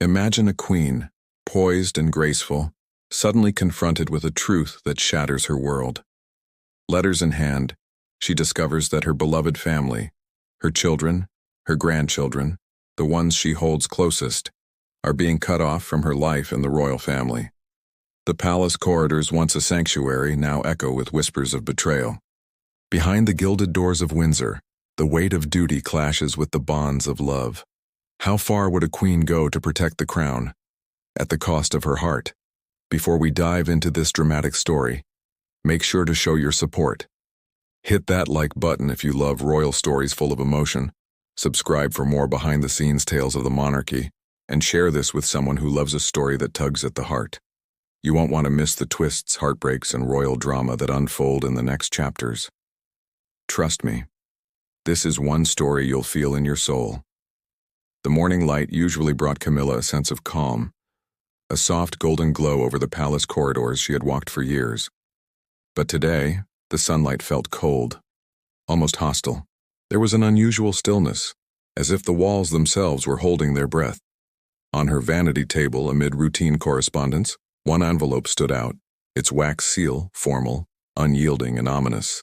Imagine a queen, poised and graceful, suddenly confronted with a truth that shatters her world. Letters in hand, she discovers that her beloved family, her children, her grandchildren, the ones she holds closest, are being cut off from her life in the royal family. The palace corridors, once a sanctuary, now echo with whispers of betrayal. Behind the gilded doors of Windsor, the weight of duty clashes with the bonds of love. How far would a queen go to protect the crown, at the cost of her heart? Before we dive into this dramatic story, make sure to show your support. Hit that like button if you love royal stories full of emotion, subscribe for more behind-the-scenes tales of the monarchy, and share this with someone who loves a story that tugs at the heart. You won't want to miss the twists, heartbreaks, and royal drama that unfold in the next chapters. Trust me, this is one story you'll feel in your soul. The morning light usually brought Camilla a sense of calm, a soft golden glow over the palace corridors she had walked for years. But today, the sunlight felt cold, almost hostile. There was an unusual stillness, as if the walls themselves were holding their breath. On her vanity table, amid routine correspondence, one envelope stood out, its wax seal formal, unyielding, and ominous.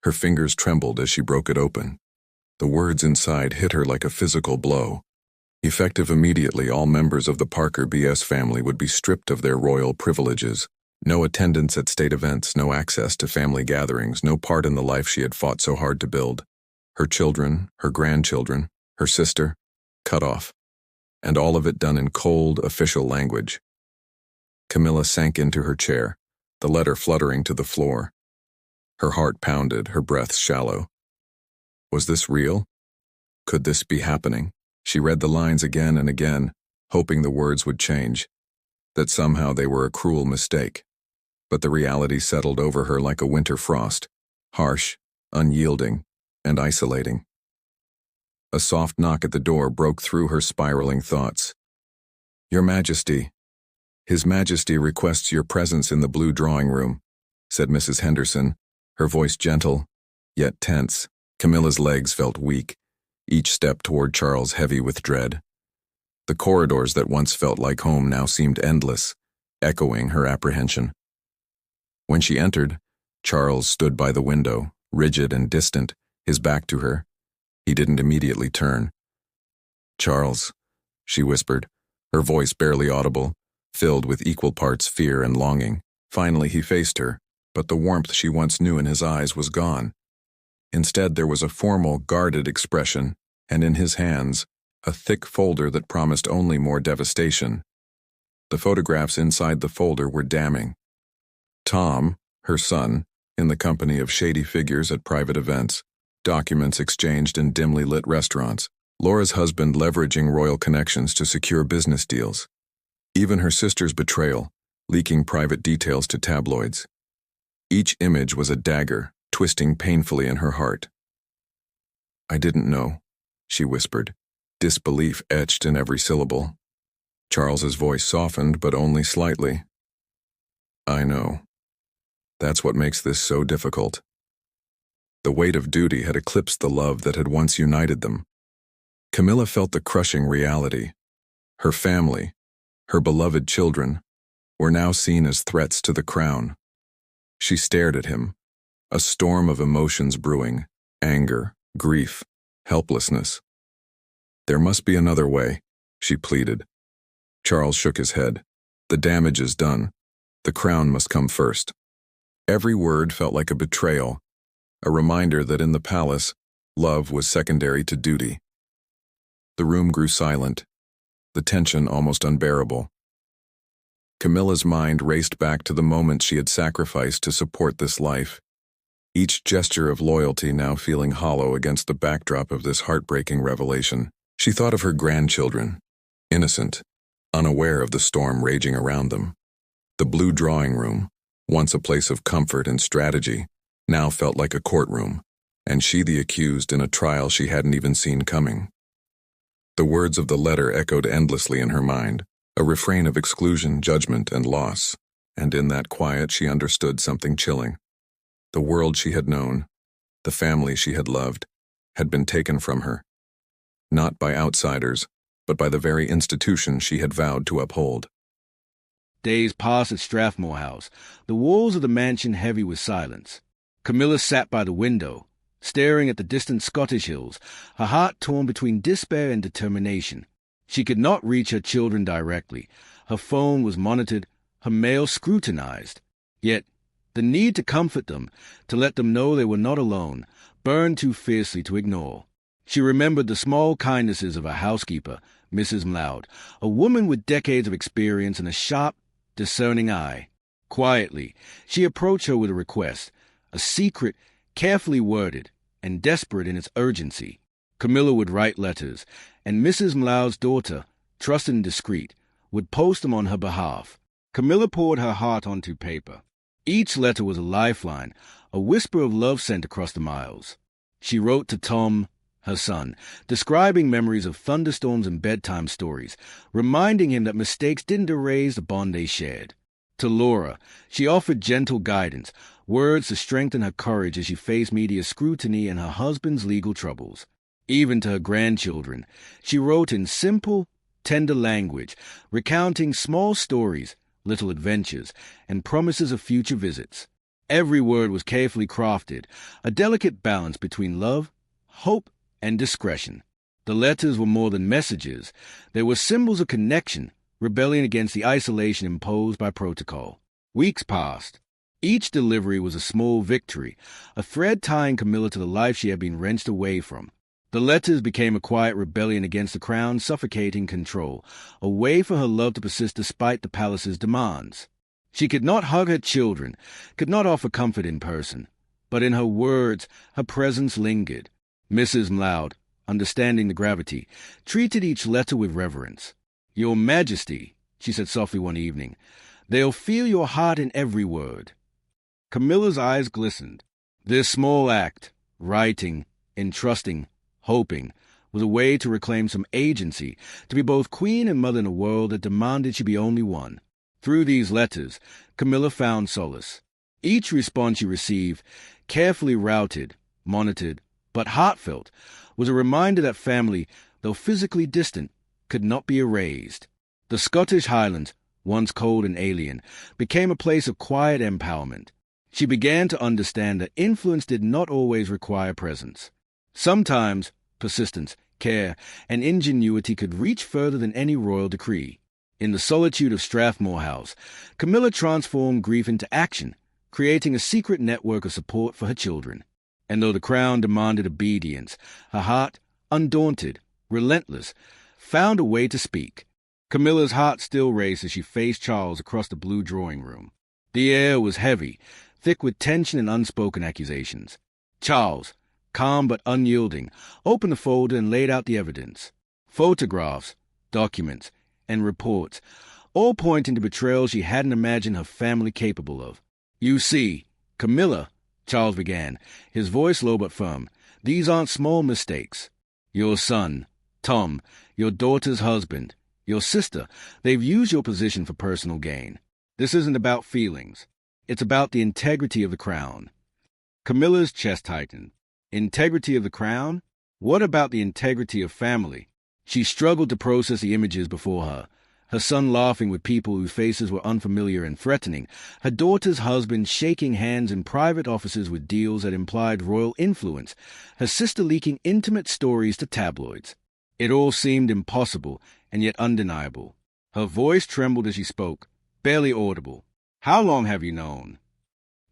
Her fingers trembled as she broke it open. The words inside hit her like a physical blow. Effective immediately, all members of the Parker BS family would be stripped of their royal privileges. No attendance at state events, no access to family gatherings, no part in the life she had fought so hard to build. Her children, her grandchildren, her sister, cut off. And all of it done in cold, official language. Camilla sank into her chair, the letter fluttering to the floor. Her heart pounded, her breath shallow. Was this real? Could this be happening? She read the lines again and again, hoping the words would change, that somehow they were a cruel mistake. But the reality settled over her like a winter frost, harsh, unyielding, and isolating. A soft knock at the door broke through her spiraling thoughts. "Your Majesty, His Majesty requests your presence in the blue drawing room," said Mrs. Henderson, her voice gentle, yet tense. Camilla's legs felt weak, each step toward Charles heavy with dread. The corridors that once felt like home now seemed endless, echoing her apprehension. When she entered, Charles stood by the window, rigid and distant, his back to her. He didn't immediately turn. "Charles," she whispered, her voice barely audible, filled with equal parts fear and longing. Finally he faced her, but the warmth she once knew in his eyes was gone. Instead, there was a formal, guarded expression, and in his hands, a thick folder that promised only more devastation. The photographs inside the folder were damning. Tom, her son, in the company of shady figures at private events, documents exchanged in dimly lit restaurants, Laura's husband leveraging royal connections to secure business deals. Even her sister's betrayal, leaking private details to tabloids. Each image was a dagger, twisting painfully in her heart. "I didn't know," she whispered, disbelief etched in every syllable. Charles's voice softened, but only slightly. "I know. That's what makes this so difficult." The weight of duty had eclipsed the love that had once united them. Camilla felt the crushing reality. Her family, her beloved children, were now seen as threats to the crown. She stared at him, a storm of emotions brewing, anger, grief, helplessness. "There must be another way," she pleaded. Charles shook his head. "The damage is done. The crown must come first." Every word felt like a betrayal, a reminder that in the palace, love was secondary to duty. The room grew silent, the tension almost unbearable. Camilla's mind raced back to the moment she had sacrificed to support this life, each gesture of loyalty now feeling hollow against the backdrop of this heartbreaking revelation. She thought of her grandchildren, innocent, unaware of the storm raging around them. The blue drawing room, once a place of comfort and strategy, now felt like a courtroom, and she the accused in a trial she hadn't even seen coming. The words of the letter echoed endlessly in her mind, a refrain of exclusion, judgment, and loss, and in that quiet she understood something chilling. The world she had known, the family she had loved, had been taken from her. Not by outsiders, but by the very institution she had vowed to uphold. Days passed at Strathmore House, the walls of the mansion heavy with silence. Camilla sat by the window, staring at the distant Scottish hills, her heart torn between despair and determination. She could not reach her children directly. Her phone was monitored, her mail scrutinized. Yet, the need to comfort them, to let them know they were not alone, burned too fiercely to ignore. She remembered the small kindnesses of her housekeeper, Mrs. Mloud, a woman with decades of experience and a sharp, discerning eye. Quietly, she approached her with a request, a secret, carefully worded, and desperate in its urgency. Camilla would write letters, and Mrs. Mloud's daughter, trusted and discreet, would post them on her behalf. Camilla poured her heart onto paper. Each letter was a lifeline, a whisper of love sent across the miles. She wrote to Tom, her son, describing memories of thunderstorms and bedtime stories, reminding him that mistakes didn't erase the bond they shared. To Laura, she offered gentle guidance, words to strengthen her courage as she faced media scrutiny and her husband's legal troubles. Even to her grandchildren, she wrote in simple, tender language, recounting small stories, little adventures, and promises of future visits. Every word was carefully crafted, a delicate balance between love, hope, and discretion. The letters were more than messages. They were symbols of connection, rebellion against the isolation imposed by protocol. Weeks passed. Each delivery was a small victory, a thread tying Camilla to the life she had been wrenched away from. The letters became a quiet rebellion against the crown's suffocating control, a way for her love to persist despite the palace's demands. She could not hug her children, could not offer comfort in person, but in her words, her presence lingered. Mrs. Mloud, understanding the gravity, treated each letter with reverence. "Your Majesty," she said softly one evening, "they'll feel your heart in every word." Camilla's eyes glistened. This small act, writing, entrusting, hoping, was a way to reclaim some agency, to be both queen and mother in a world that demanded she be only one. Through these letters, Camilla found solace. Each response she received, carefully routed, monitored, but heartfelt, was a reminder that family, though physically distant, could not be erased. The Scottish Highlands, once cold and alien, became a place of quiet empowerment. She began to understand that influence did not always require presence. Sometimes persistence, care, and ingenuity could reach further than any royal decree. In the solitude of Strathmore House, Camilla transformed grief into action, creating a secret network of support for her children. And though the crown demanded obedience, her heart, undaunted, relentless, found a way to speak. Camilla's heart still raced as she faced Charles across the blue drawing room. The air was heavy, thick with tension and unspoken accusations. Charles, calm but unyielding, opened the folder and laid out the evidence. Photographs, documents, and reports, all pointing to betrayal she hadn't imagined her family capable of. "You see, Camilla," Charles began, his voice low but firm, "these aren't small mistakes. Your son, Tom, your daughter's husband, your sister, they've used your position for personal gain. This isn't about feelings. It's about the integrity of the crown." Camilla's chest tightened. Integrity of the crown? What about the integrity of family? She struggled to process the images before her. Her son laughing with people whose faces were unfamiliar and threatening, her daughter's husband shaking hands in private offices with deals that implied royal influence, her sister leaking intimate stories to tabloids. It all seemed impossible and yet undeniable. Her voice trembled as she spoke, barely audible. "How long have you known?"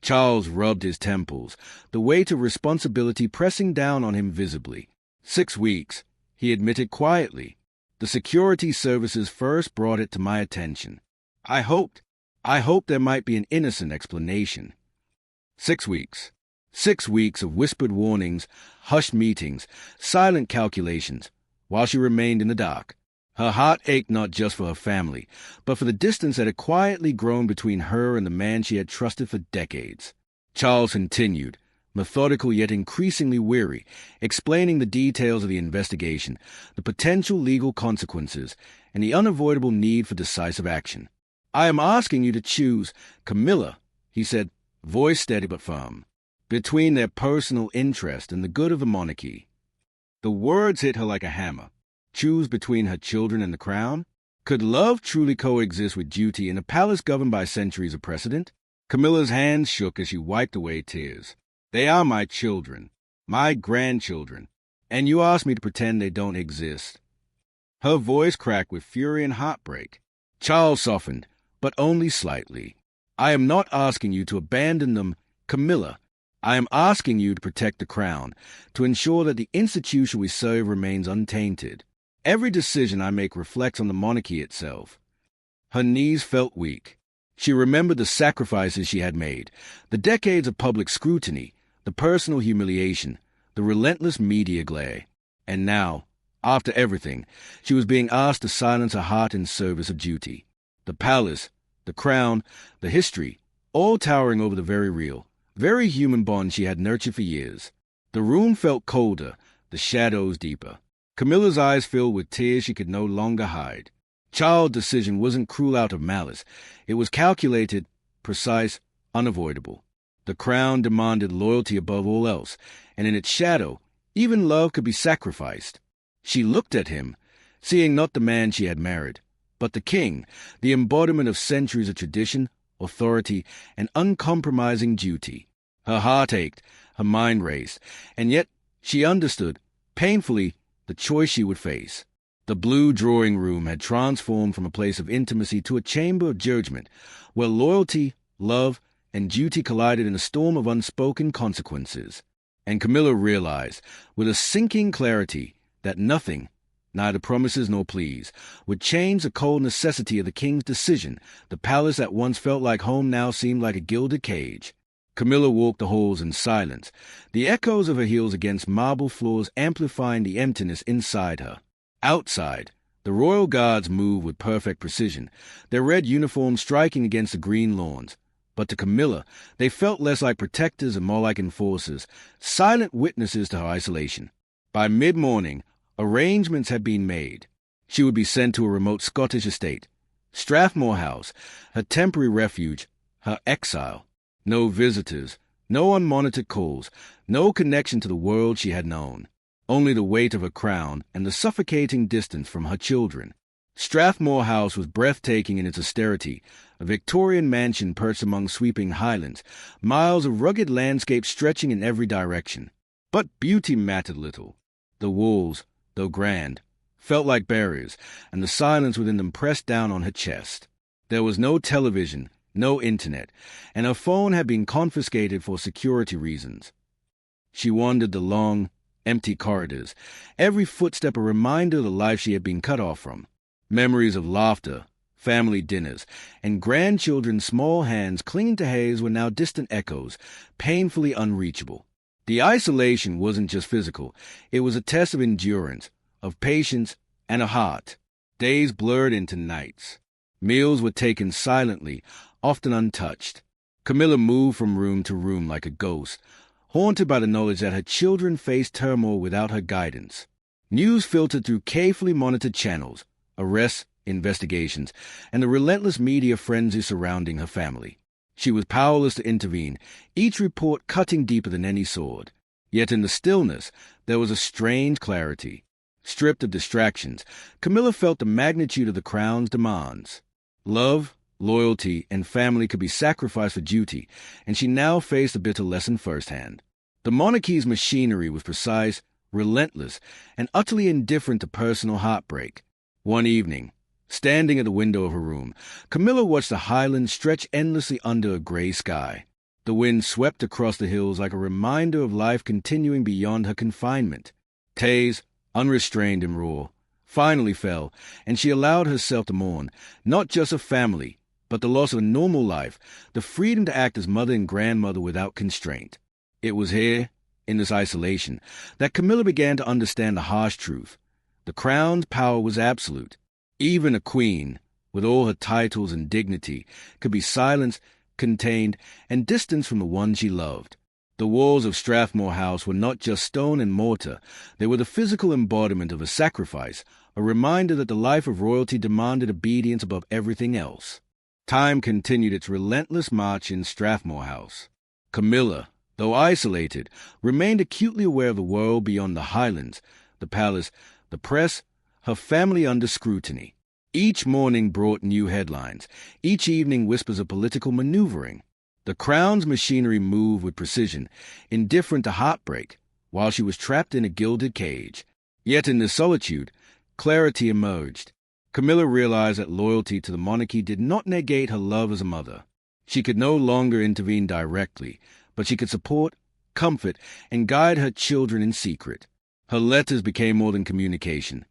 Charles rubbed his temples, the weight of responsibility pressing down on him visibly. 6 weeks, he admitted quietly. The security services first brought it to my attention. I hoped there might be an innocent explanation. 6 weeks. 6 weeks of whispered warnings, hushed meetings, silent calculations, while she remained in the dark. Her heart ached not just for her family, but for the distance that had quietly grown between her and the man she had trusted for decades. Charles continued, methodical yet increasingly weary, explaining the details of the investigation, the potential legal consequences, and the unavoidable need for decisive action. "I am asking you to choose, Camilla," he said, voice steady but firm, "between their personal interest and the good of the monarchy." The words hit her like a hammer. choose between her children and the crown? Could love truly coexist with duty in a palace governed by centuries of precedent? Camilla's hands shook as she wiped away tears. They are my children, my grandchildren, and you ask me to pretend they don't exist. Her voice cracked with fury and heartbreak. Charles softened, but only slightly. I am not asking you to abandon them, Camilla. I am asking you to protect the crown, to ensure that the institution we serve remains untainted. Every decision I make reflects on the monarchy itself. Her knees felt weak. She remembered the sacrifices she had made, the decades of public scrutiny, the personal humiliation, the relentless media glare. And now, after everything, she was being asked to silence her heart in service of duty. The palace, the crown, the history, all towering over the very real, very human bond she had nurtured for years. The room felt colder, the shadows deeper. Camilla's eyes filled with tears she could no longer hide. Child's decision wasn't cruel out of malice. It was calculated, precise, unavoidable. The crown demanded loyalty above all else, and in its shadow, even love could be sacrificed. She looked at him, seeing not the man she had married, but the king, the embodiment of centuries of tradition, authority, and uncompromising duty. Her heart ached, her mind raced, and yet she understood, painfully, the choice she would face. The blue drawing room had transformed from a place of intimacy to a chamber of judgment, where loyalty, love, and duty collided in a storm of unspoken consequences. And Camilla realized, with a sinking clarity, that nothing, neither promises nor pleas, would change the cold necessity of the king's decision. The palace that once felt like home now seemed like a gilded cage. Camilla walked the halls in silence, the echoes of her heels against marble floors amplifying the emptiness inside her. Outside, the royal guards moved with perfect precision, their red uniforms striking against the green lawns. But to Camilla, they felt less like protectors and more like enforcers, silent witnesses to her isolation. By mid-morning, arrangements had been made. She would be sent to a remote Scottish estate, Strathmore House, her temporary refuge, her exile. No visitors, no unmonitored calls, no connection to the world she had known. Only the weight of her crown and the suffocating distance from her children. Strathmore House was breathtaking in its austerity, a Victorian mansion perched among sweeping highlands, miles of rugged landscape stretching in every direction. But beauty mattered little. The walls, though grand, felt like barriers, and the silence within them pressed down on her chest. There was no television, no internet, and her phone had been confiscated for security reasons. She wandered the long, empty corridors, every footstep a reminder of the life she had been cut off from. Memories of laughter, family dinners, and grandchildren's small hands clinging to haze were now distant echoes, painfully unreachable. The isolation wasn't just physical. It was a test of endurance, of patience, and of heart. Days blurred into nights. Meals were taken silently, often untouched. Camilla moved from room to room like a ghost, haunted by the knowledge that her children faced turmoil without her guidance. News filtered through carefully monitored channels, arrests, investigations, and the relentless media frenzy surrounding her family. She was powerless to intervene, each report cutting deeper than any sword. Yet in the stillness, there was a strange clarity. Stripped of distractions, Camilla felt the magnitude of the crown's demands. Love, loyalty, and family could be sacrificed for duty, and she now faced a bitter lesson firsthand. The monarchy's machinery was precise, relentless, and utterly indifferent to personal heartbreak. One evening, standing at the window of her room, Camilla watched the highlands stretch endlessly under a gray sky. The wind swept across the hills like a reminder of life continuing beyond her confinement. Tays, unrestrained and raw, finally fell, and she allowed herself to mourn, not just of family, but the loss of a normal life, the freedom to act as mother and grandmother without constraint. It was here, in this isolation, that Camilla began to understand the harsh truth. The crown's power was absolute. Even a queen, with all her titles and dignity, could be silenced, contained, and distanced from the one she loved. The walls of Strathmore House were not just stone and mortar. They were the physical embodiment of a sacrifice, a reminder that the life of royalty demanded obedience above everything else. Time continued its relentless march in Strathmore House. Camilla, though isolated, remained acutely aware of the world beyond the highlands, the palace, the press, her family under scrutiny. Each morning brought new headlines. Each evening whispers of political maneuvering. The crown's machinery moved with precision, indifferent to heartbreak, while she was trapped in a gilded cage. Yet in this solitude, clarity emerged. Camilla realized that loyalty to the monarchy did not negate her love as a mother. She could no longer intervene directly, but she could support, comfort, and guide her children in secret. Her letters became more than communication.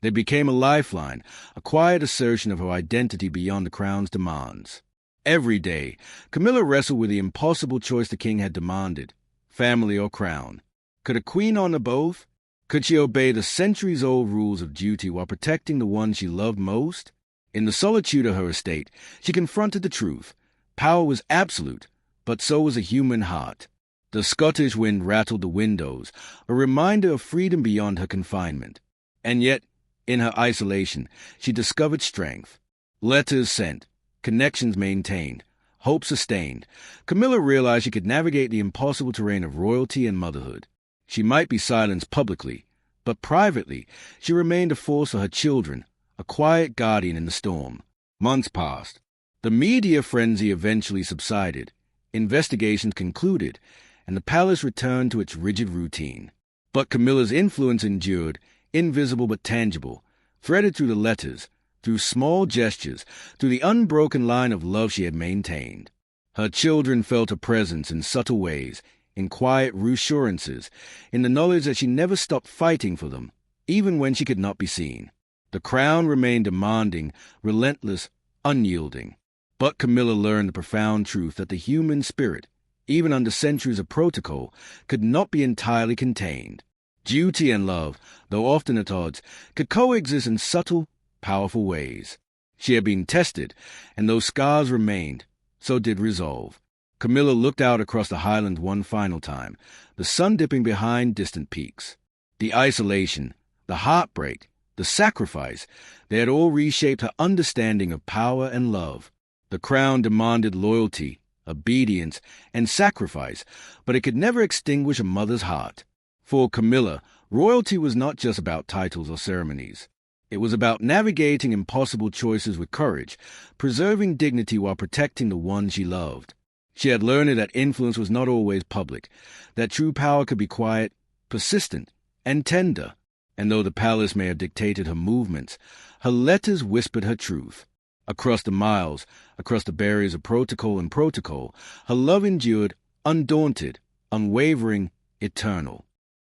They became a lifeline, a quiet assertion of her identity beyond the crown's demands. Every day, Camilla wrestled with the impossible choice the king had demanded: family or crown. Could a queen honor both? Could she obey the centuries-old rules of duty while protecting the one she loved most? In the solitude of her estate, she confronted the truth. Power was absolute, but so was a human heart. The Scottish wind rattled the windows, a reminder of freedom beyond her confinement. And yet, in her isolation, she discovered strength. Letters sent, connections maintained, hope sustained. Camilla realized she could navigate the impossible terrain of royalty and motherhood. She might be silenced publicly, but privately, she remained a force for her children, a quiet guardian in the storm. Months passed. The media frenzy eventually subsided. Investigations concluded, and the palace returned to its rigid routine. But Camilla's influence endured, invisible but tangible, threaded through the letters, through small gestures, through the unbroken line of love she had maintained. Her children felt her presence in subtle ways, in quiet reassurances, in the knowledge that she never stopped fighting for them, even when she could not be seen. The crown remained demanding, relentless, unyielding. But Camilla learned the profound truth that the human spirit, even under centuries of protocol, could not be entirely contained. Duty and love, though often at odds, could coexist in subtle, powerful ways. She had been tested, and though scars remained, so did resolve. Camilla looked out across the highlands one final time, the sun dipping behind distant peaks. The isolation, the heartbreak, the sacrifice, they had all reshaped her understanding of power and love. The crown demanded loyalty, obedience, and sacrifice, but it could never extinguish a mother's heart. For Camilla, royalty was not just about titles or ceremonies. It was about navigating impossible choices with courage, preserving dignity while protecting the one she loved. She had learned that influence was not always public, that true power could be quiet, persistent, and tender. And though the palace may have dictated her movements, her letters whispered her truth. Across the miles, across the barriers of protocol and protocol, her love endured, undaunted, unwavering, eternal.